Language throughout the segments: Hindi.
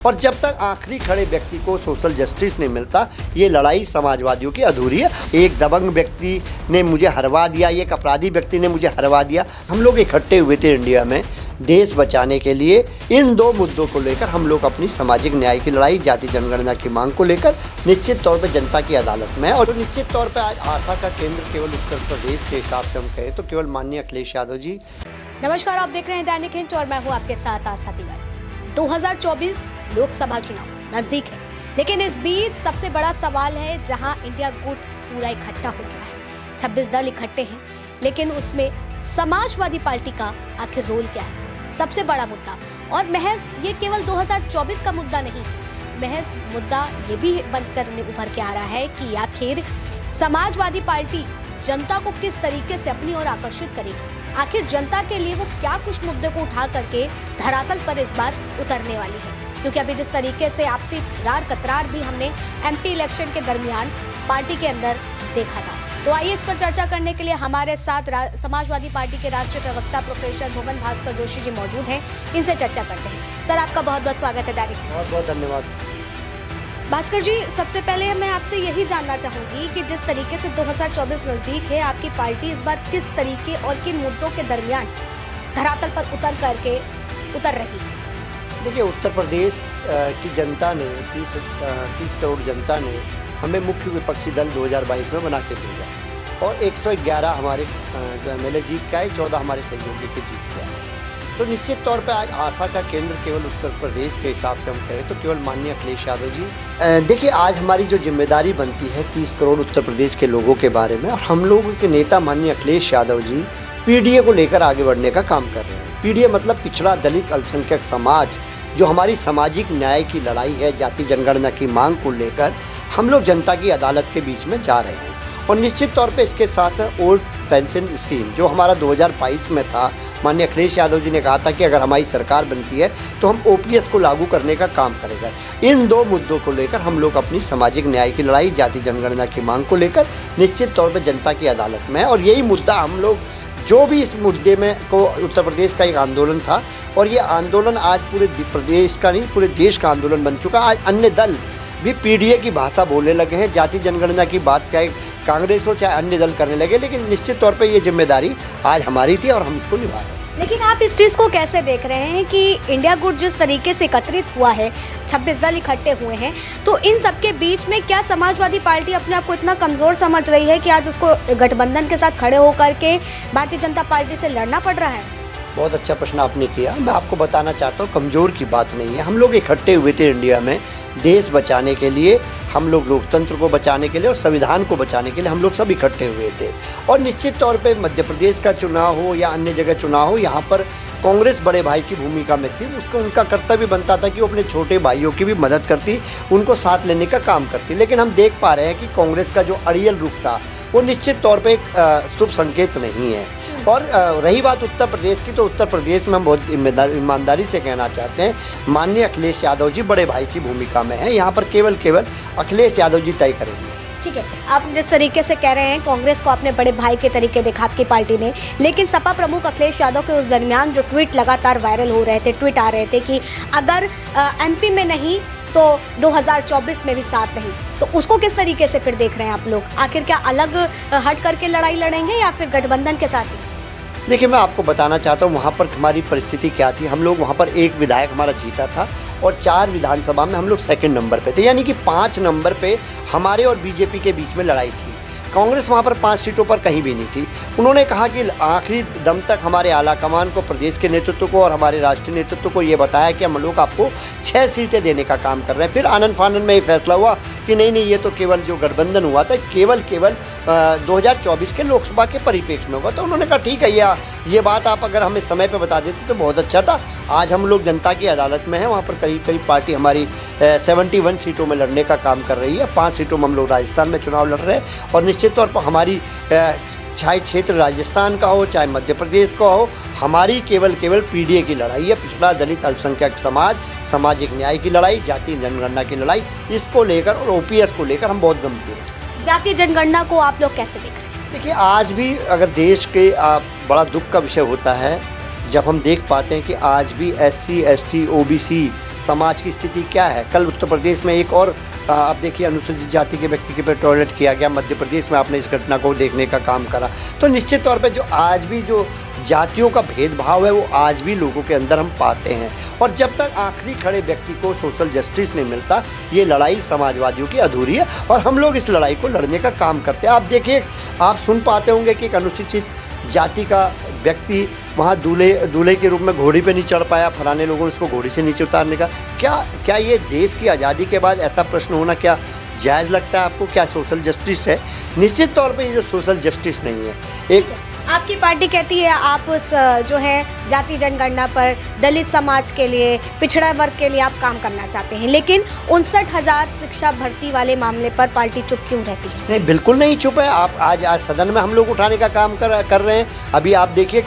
और जब तक आखिरी खड़े व्यक्ति को सोशल जस्टिस नहीं मिलता, ये लड़ाई समाजवादियों की अधूरी है। एक दबंग व्यक्ति ने मुझे हरवा दिया, एक अपराधी व्यक्ति ने मुझे हरवा दिया। हम लोग इकट्ठे हुए थे इंडिया में देश बचाने के लिए। इन दो मुद्दों को लेकर हम लोग अपनी सामाजिक न्याय की लड़ाई, जाति जनगणना की मांग को लेकर निश्चित तौर पर जनता की अदालत में, और निश्चित तौर पर आज आशा का केंद्र केवल उत्तर प्रदेश के हिसाब से हम कहें तो केवल माननीय अखिलेश यादव जी। नमस्कार, आप देख रहे हैं दैनिक हिंट और मैं हूँ आपके साथ आस्था तिवारी। 2024 लोकसभा चुनाव नजदीक है, लेकिन इस बीच सबसे बड़ा सवाल है जहां इंडिया गुट पूरा इकट्ठा हो गया है। 26 दल इकट्ठे हैं, लेकिन उसमें समाजवादी पार्टी का आखिर रोल क्या है, सबसे बड़ा मुद्दा। और महज ये केवल 2024 का मुद्दा नहीं, महज मुद्दा ये भी बनकर उभर के आ रहा है कि आखिर समाजवादी पार्टी जनता को किस तरीके से अपनी ओर आकर्षित करेगी। आखिर जनता के लिए वो क्या कुछ मुद्दे को उठा करके धरातल पर इस बार उतरने वाली है, क्योंकि अभी जिस तरीके से आपसी रार कतरार भी हमने एमपी इलेक्शन के दरमियान पार्टी के अंदर देखा था। तो आइए इस पर चर्चा करने के लिए हमारे साथ समाजवादी पार्टी के राष्ट्रीय प्रवक्ता प्रोफेसर भुवन भास्कर जोशी जी मौजूद हैं। इनसे चर्चा करते हैं। सर, आपका बहुत बहुत स्वागत है दैनिक। बहुत बहुत धन्यवाद। भास्कर जी, सबसे पहले मैं आपसे यही जानना चाहूंगी कि जिस तरीके से 2024 नजदीक है, आपकी पार्टी इस बार किस तरीके और किन मुद्दों के दरमियान धरातल पर उतर रही है? देखिए, उत्तर प्रदेश की जनता ने 30 करोड़ जनता ने हमें मुख्य विपक्षी दल 2022 में बना के भेजा, और 111 हमारे जो एमएलए जीत के आए, 14 हमारे सहयोगी के जीत के आए। तो निश्चित तौर पर आज आशा का केंद्र केवल उत्तर प्रदेश के हिसाब से हम कहें तो केवल माननीय अखिलेश यादव जी। देखिए, आज हमारी जो जिम्मेदारी बनती है 30 करोड़ उत्तर प्रदेश के लोगों के बारे में, और हम लोगों के नेता माननीय अखिलेश यादव जी पीडीए को लेकर आगे बढ़ने का काम कर रहे हैं। पीडीए मतलब पिछड़ा दलित अल्पसंख्यक समाज, जो हमारी सामाजिक न्याय की लड़ाई है, जाति जनगणना की मांग को लेकर हम लोग जनता की अदालत के बीच में जा रहे हैं। और निश्चित तौर पे इसके साथ ओल्ड पेंशन स्कीम जो हमारा 2022 में था, माननीय अखिलेश यादव जी ने कहा था कि अगर हमारी सरकार बनती है तो हम ओपीएस को लागू करने का काम करेगा। इन दो मुद्दों को लेकर हम लोग अपनी सामाजिक न्याय की लड़ाई, जाति जनगणना की मांग को लेकर निश्चित तौर पर जनता की अदालत में, और यही मुद्दा हम लोग जो भी इस मुद्दे में को उत्तर प्रदेश का एक आंदोलन था, और ये आंदोलन आज पूरे प्रदेश का नहीं, पूरे देश का आंदोलन बन चुका। आज अन्य दल भी पीडीए की भाषा बोलने लगे हैं, जाति जनगणना की बात क्या कांग्रेस हो चाहे अन्य दल करने लगे, लेकिन निश्चित तौर पे ये जिम्मेदारी आज हमारी थी और हम इसको निभा रहे हैं। लेकिन आप इस चीज़ को कैसे देख रहे हैं कि इंडिया गुट जिस तरीके से एकत्रित हुआ है, 26 दल इकट्ठे हुए हैं, तो इन सबके बीच में क्या समाजवादी पार्टी अपने आप को इतना कमज़ोर समझ रही है कि आज उसको गठबंधन के साथ खड़े होकर के भारतीय जनता पार्टी से लड़ना पड़ रहा है? बहुत अच्छा प्रश्न आपने किया। मैं आपको बताना चाहता हूँ, कमज़ोर की बात नहीं है। हम लोग इकट्ठे हुए थे इंडिया में देश बचाने के लिए, हम लोग लोकतंत्र को बचाने के लिए और संविधान को बचाने के लिए हम लोग सब इकट्ठे हुए थे। और निश्चित तौर पे मध्य प्रदेश का चुनाव हो या अन्य जगह चुनाव हो, यहाँ पर कांग्रेस बड़े भाई की भूमिका में थी। उसको उनका कर्तव्य बनता था कि वो अपने छोटे भाइयों की भी मदद करती, उनको साथ लेने का काम करती। लेकिन हम देख पा रहे हैं कि कांग्रेस का जो अड़ियल रुख था वो निश्चित तौर पे एक शुभ संकेत नहीं है। और रही बात उत्तर प्रदेश की, तो उत्तर प्रदेश में हम बहुत ईमानदारी से कहना चाहते हैं, माननीय अखिलेश यादव जी बड़े भाई की भूमिका में है। यहाँ पर केवल अखिलेश यादव जी तय करेंगे। ठीक है, आप जिस तरीके से कह रहे हैं कांग्रेस को अपने बड़े भाई के तरीके देखा आपकी पार्टी ने, लेकिन सपा प्रमुख अखिलेश यादव के उस दरमियान जो ट्वीट लगातार वायरल हो रहे थे, ट्वीट आ रहे थे कि अगर एमपी में नहीं तो 2024 में भी साथ नहीं, तो उसको किस तरीके से फिर देख रहे हैं आप लोग? आखिर क्या अलग हट करके लड़ाई लड़ेंगे या फिर गठबंधन के साथ ही? देखिए, मैं आपको बताना चाहता हूँ वहाँ पर हमारी परिस्थिति क्या थी। हम लोग वहाँ पर एक विधायक हमारा जीता था और 4 विधानसभा में हम लोग सेकंड नंबर पे थे, यानी कि 5 नंबर पे हमारे और बीजेपी के बीच में लड़ाई थी। कांग्रेस वहाँ पर 5 सीटों पर कहीं भी नहीं थी। उन्होंने कहा कि आखिरी दम तक हमारे आला कमान को, प्रदेश के नेतृत्व को और हमारे राष्ट्रीय नेतृत्व को ये बताया कि हम लोग आपको 6 सीटें देने का काम कर रहे हैं। फिर आनंद फानंद में ये फैसला हुआ कि नहीं, ये तो केवल जो गठबंधन हुआ था केवल 2024 के लोकसभा के परिप्रेक्ष्य में होगा। तो उन्होंने कहा ठीक है, ये बात आप अगर हमें समय पे बता देते तो बहुत अच्छा था। आज हम लोग जनता की अदालत में हैं, वहाँ पर करीब पार्टी हमारी 71 सीटों में लड़ने का काम कर रही है। 5 सीटों में हम लोग राजस्थान में चुनाव लड़ रहे हैं, और निश्चित तौर पर हमारी चाहे क्षेत्र राजस्थान का हो चाहे मध्य प्रदेश का हो, हमारी केवल पीडीए की लड़ाई है, पिछड़ा दलित अल्पसंख्यक समाज, सामाजिक न्याय की लड़ाई, जाति जनगणना की लड़ाई, इसको लेकर और ओपीएस को लेकर हम बहुत गंभीर हैं। जाति जनगणना को आप लोग कैसे देख रहे हैं? देखिए, आज भी अगर देश के बड़ा दुख का विषय होता है जब हम देख पाते हैं कि आज भी SC, ST, OBC समाज की स्थिति क्या है। कल उत्तर प्रदेश में एक और आप देखिए अनुसूचित जाति के व्यक्ति के पे टॉयलेट किया गया, मध्य प्रदेश में आपने इस घटना को देखने का काम करा। तो निश्चित तौर पे जो आज भी जो जातियों का भेदभाव है वो आज भी लोगों के अंदर हम पाते हैं, और जब तक आखिरी खड़े व्यक्ति को सोशल जस्टिस नहीं मिलता, ये लड़ाई समाजवादियों की अधूरी है, और हम लोग इस लड़ाई को लड़ने का काम करते हैं। आप देखिए, आप सुन पाते होंगे कि एक अनुसूचित जाति का व्यक्ति वहाँ दूल्हे के रूप में घोड़ी पे नहीं चढ़ पाया, फलाने लोगों ने उसको घोड़ी से नीचे उतारने का। क्या ये देश की आज़ादी के बाद ऐसा प्रश्न होना क्या जायज़ लगता है आपको? क्या सोशल जस्टिस है? निश्चित तौर पे ये जो सोशल जस्टिस नहीं है। एक आपकी पार्टी कहती है आप उस जो है जाति जनगणना पर दलित समाज के लिए, पिछड़ा वर्ग के लिए आप काम करना चाहते हैं, लेकिन 59,000 शिक्षा भर्ती वाले मामले पर पार्टी चुप क्यों रहती है? नहीं, बिल्कुल नहीं चुप है। आप आज सदन में हम लोग उठाने का काम कर रहे हैं। अभी आप देखिए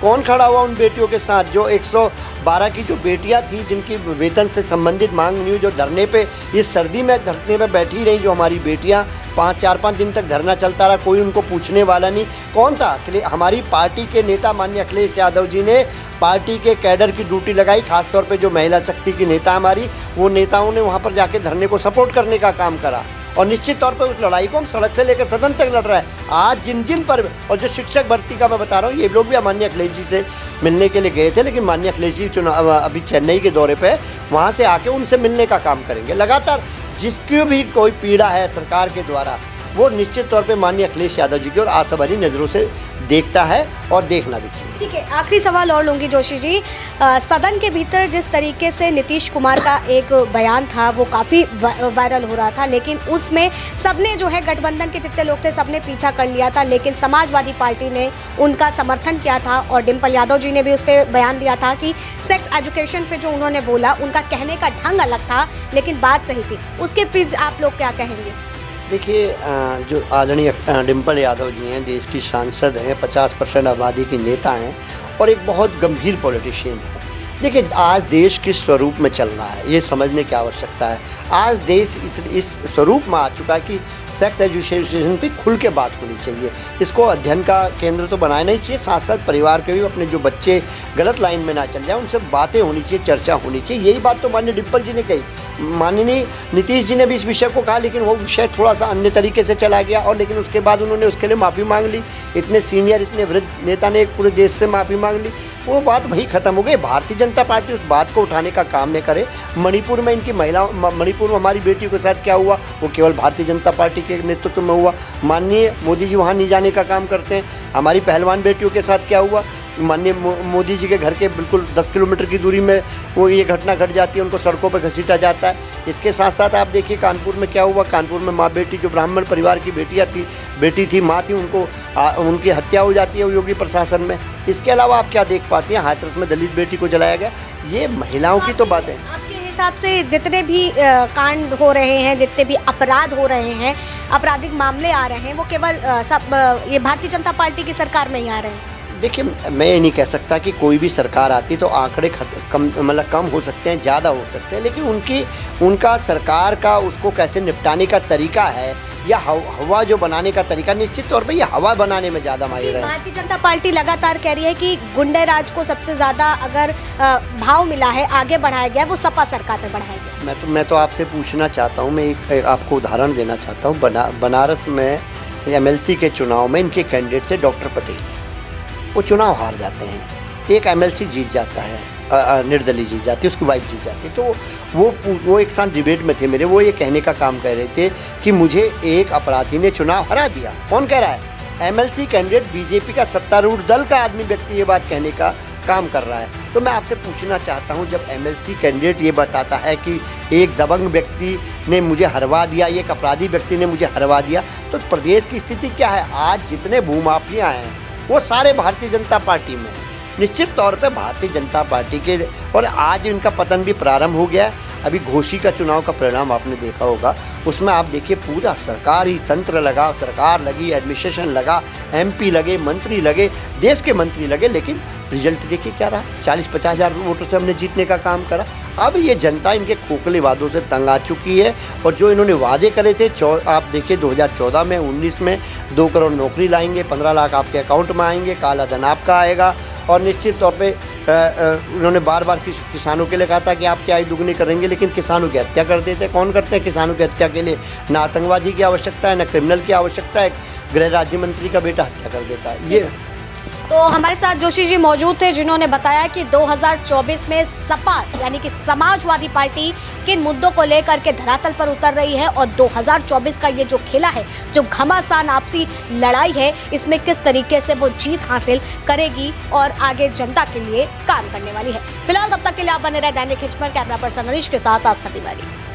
कौन खड़ा हुआ उन बेटियों के साथ, जो 112 की जो बेटियां थी जिनकी वेतन से संबंधित मांग नहीं हुई, जो धरने पे इस सर्दी में धरने पे बैठी रही, जो हमारी बेटियां 4-5 दिन तक धरना चलता रहा, कोई उनको पूछने वाला नहीं। कौन था? हमारी पार्टी के नेता माननीय अखिलेश यादव जी ने पार्टी के कैडर की ड्यूटी लगाई, खासतौर पे जो महिला शक्ति की नेता हमारी, वो नेताओं ने वहाँ पर जाके धरने को सपोर्ट करने का काम करा, और निश्चित तौर पर उस लड़ाई को हम सड़क से लेकर सदन तक लड़ रहा है। आज जिन पर, और जो शिक्षक भर्ती का मैं बता रहा हूँ, ये लोग भी माननीय अखिलेश जी से मिलने के लिए गए थे, लेकिन माननीय अखिलेश जी चुनाव अभी चेन्नई के दौरे पे, वहाँ से आके उनसे मिलने का काम करेंगे। लगातार जिसकी भी कोई पीड़ा है सरकार के द्वारा, वो निश्चित तौर पे माननीय अखिलेश यादव जी की और आशा भरी नज़रों से देखता है, और देखना भी चाहिए। ठीक है, आखिरी सवाल और लूँगी जोशी जी। सदन के भीतर जिस तरीके से नीतीश कुमार का एक बयान था वो काफ़ी वायरल हो रहा था, लेकिन उसमें सबने जो है गठबंधन के जितने लोग थे सबने पीछा कर लिया था, लेकिन समाजवादी पार्टी ने उनका समर्थन किया था, और डिम्पल यादव जी ने भी उस पर बयान दिया था कि सेक्स एजुकेशन पे जो उन्होंने बोला, उनका कहने का ढंग अलग था लेकिन बात सही थी। उसके पीछे आप लोग क्या कहेंगे? देखिए, जो आदरणीय डिम्पल यादव जी हैं, देश की सांसद हैं, 50% आबादी की नेता हैं, और एक बहुत गंभीर पॉलिटिशियन हैं। देखिए, आज देश किस स्वरूप में चल रहा है ये समझने की आवश्यकता है। आज देश इस स्वरूप में आ चुका है कि सेक्स एजुकेशन पे खुल के बात होनी चाहिए। इसको अध्ययन का केंद्र तो बनाना नहीं चाहिए, साथ साथ परिवार के भी अपने जो बच्चे गलत लाइन में ना चल जाए, उनसे बातें होनी चाहिए, चर्चा होनी चाहिए। यही बात तो माननीय डिम्पल जी ने कही, माननीय नीतीश जी ने भी इस विषय को कहा, लेकिन वो विषय थोड़ा सा अन्य तरीके से चला गया, और लेकिन उसके बाद उन्होंने उसके लिए माफ़ी मांग ली। इतने सीनियर, इतने वृद्ध नेता ने एक पूरे देश से माफ़ी मांग ली, वो बात वही ख़त्म हो गई। भारतीय जनता पार्टी उस बात को उठाने का काम नहीं करे। मणिपुर में इनकी मणिपुर में हमारी बेटियों के साथ क्या हुआ, वो केवल भारतीय जनता पार्टी के नेतृत्व में हुआ। माननीय मोदी जी वहाँ नहीं जाने का काम करते हैं। हमारी पहलवान बेटियों के साथ क्या हुआ, माननीय मोदी जी के घर के बिल्कुल 10 किलोमीटर की दूरी में वो ये घटना घट जाती है, उनको सड़कों पर घसीटा जाता है। इसके साथ साथ आप देखिए कानपुर में क्या हुआ। कानपुर में माँ बेटी, जो ब्राह्मण परिवार की बेटी थी, माँ थी, उनकी हत्या हो जाती है योगी प्रशासन में। इसके अलावा आप क्या देख पाती हैं, हाथरस में दलित बेटी को जलाया गया। ये महिलाओं की तो बात है। आपके हिसाब से जितने भी कांड हो रहे हैं, जितने भी अपराध हो रहे हैं, आपराधिक मामले आ रहे हैं, वो केवल ये भारतीय जनता पार्टी की सरकार में ही आ रहे हैं? देखिए, मैं ये नहीं कह सकता कि कोई भी सरकार आती तो आंकड़े कम हो सकते हैं, ज़्यादा हो सकते हैं, लेकिन उनका सरकार का उसको कैसे निपटाने का तरीका है, या हवा जो बनाने का तरीका, निश्चित तौर पे ये हवा बनाने में ज़्यादा माहिर है। भारतीय जनता पार्टी लगातार कह रही है कि गुंडे राज को सबसे ज़्यादा अगर भाव मिला है, आगे बढ़ाया गया, वो सपा सरकार पे बढ़ाया गया। मैं तो आपसे पूछना चाहता हूँ, मैं एक आपको उदाहरण देना चाहता हूँ। बनारस में MLC के चुनाव में इनके कैंडिडेट थे डॉक्टर पटेल, वो चुनाव हार जाते हैं। एक MLC जीत जाता है, निर्दलीय जीत जाती है, उसकी वाइफ जीत जाती है। तो वो एक साथ डिबेट में थे मेरे, वो ये कहने का काम कर रहे थे कि मुझे एक अपराधी ने चुनाव हरा दिया। कौन कह रहा है? MLC कैंडिडेट, बीजेपी का सत्तारूढ़ दल का आदमी व्यक्ति ये बात कहने का काम कर रहा है। तो मैं आपसे पूछना चाहता हूं, जब MLC कैंडिडेट ये बताता है कि एक दबंग व्यक्ति ने मुझे हरवा दिया, एक अपराधी व्यक्ति ने मुझे हरवा दिया, तो प्रदेश की स्थिति क्या है? आज जितने भूमाफिया हैं वो सारे भारतीय जनता पार्टी में हैं। निश्चित तौर पे भारतीय जनता पार्टी के, और आज इनका पतन भी प्रारंभ हो गया है। अभी घोषी का चुनाव का परिणाम आपने देखा होगा, उसमें आप देखिए पूरा सरकारी तंत्र लगा, सरकार लगी, एडमिनिस्ट्रेशन लगा, MP लगे, मंत्री लगे, देश के मंत्री लगे, लेकिन रिजल्ट देखिए क्या रहा। 40-50 हज़ार वोटों से हमने जीतने का काम करा। अब ये जनता इनके खोखले वादों से तंग आ चुकी है, और जो इन्होंने वादे करे थे, आप देखिए 2014 में, 19 में 2 करोड़ नौकरी लाएंगे, 15 लाख आपके अकाउंट में आएंगे, काला धन आपका आएगा, और निश्चित तौर पे उन्होंने बार बार किसानों के लिए कहा था कि आपकी आय दुगनी करेंगे, लेकिन किसानों की हत्या कर देते। कौन करते हैं किसानों की हत्या के लिए? ना आतंकवादी की आवश्यकता है, ना क्रिमिनल की आवश्यकता है, गृह राज्य मंत्री का बेटा हत्या कर देता है। ये तो हमारे साथ जोशी जी मौजूद थे, जिन्होंने बताया कि 2024 में सपा यानी कि समाजवादी पार्टी किन मुद्दों को लेकर के धरातल पर उतर रही है और 2024 का ये जो खेला है, जो घमासान आपसी लड़ाई है, इसमें किस तरीके से वो जीत हासिल करेगी और आगे जनता के लिए काम करने वाली है। फिलहाल तब तक के लिए आप बने रहे दैनिक हिंच पर। कैमरा पर्सन नरेश के साथ आस्था तिवारी।